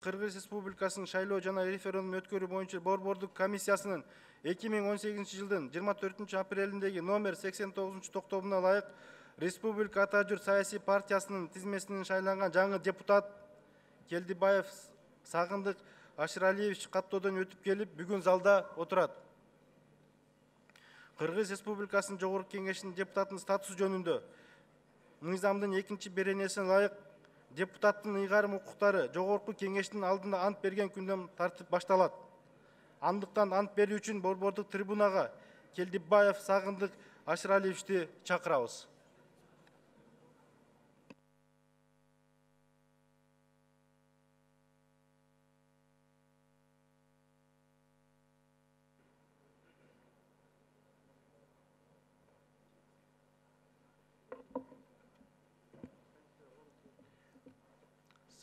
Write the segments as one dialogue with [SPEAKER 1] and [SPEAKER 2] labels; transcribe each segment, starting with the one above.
[SPEAKER 1] Кыргыз Республикасынын шайлоо жана референдум өткөрүү боюнча борбордук комиссиясынын 2018 жылдын 24 апрелиндеги номер 89 токтомуна ылайык Республика Ата Жүр саясий партиясынын тизмесинен шайланган жаңы депутат Келдибаев Сагындык Ашыралиевич каттоодон өтүп келип, бүгүн залда отурат. Кыргыз Республикасынын Жогорку Кеңешинин депутатынын статусу жөнүндө мыйзамдын 2 беренесине ылайык депутаттын ыйгарым укуктары Жогорку Кеңештин алдында ант берген күндөн тартып башталат. Андыктан ант берүү үчүн борбордук трибунага Келдибаев Сагындык Ашыралиевичти чакырабыз.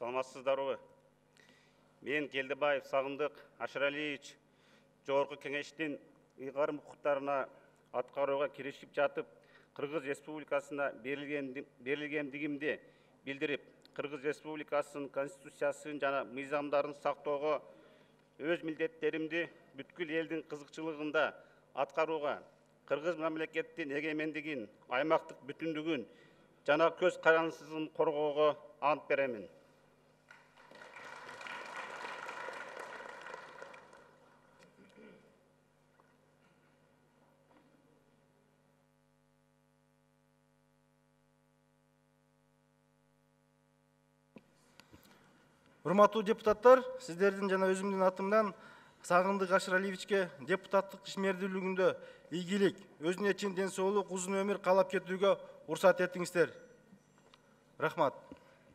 [SPEAKER 2] Саламатсыздарбы? Мен Келдибаев Сагындык Ашыралиевич Жогорку Кеңештин ыйгарым укуктарына аткарууга киришип жатып, Кыргыз Республикасына берилгендигимди билдирип, Кыргыз Республикасынын Конституциясын жана мыйзамдарын сактоого өз милдеттеримди бүткүл элдин кызыкчылыгында аткарууга, Кыргыз мамлекеттин эгемендигин, аймактык бүтүндүгүн жана көз карандысызын коргоого ант беремин.
[SPEAKER 1] Урматтуу депутаттар, сиздердин жана өзүмдүн атымдан Сагындык Ашыралиевичке депутаттык ишмердүүлүгүндө ийгилик, өзүнө чын ден соолук, узун өмүр каалап кетүүгө уруксат этиңиздер. Рахмат.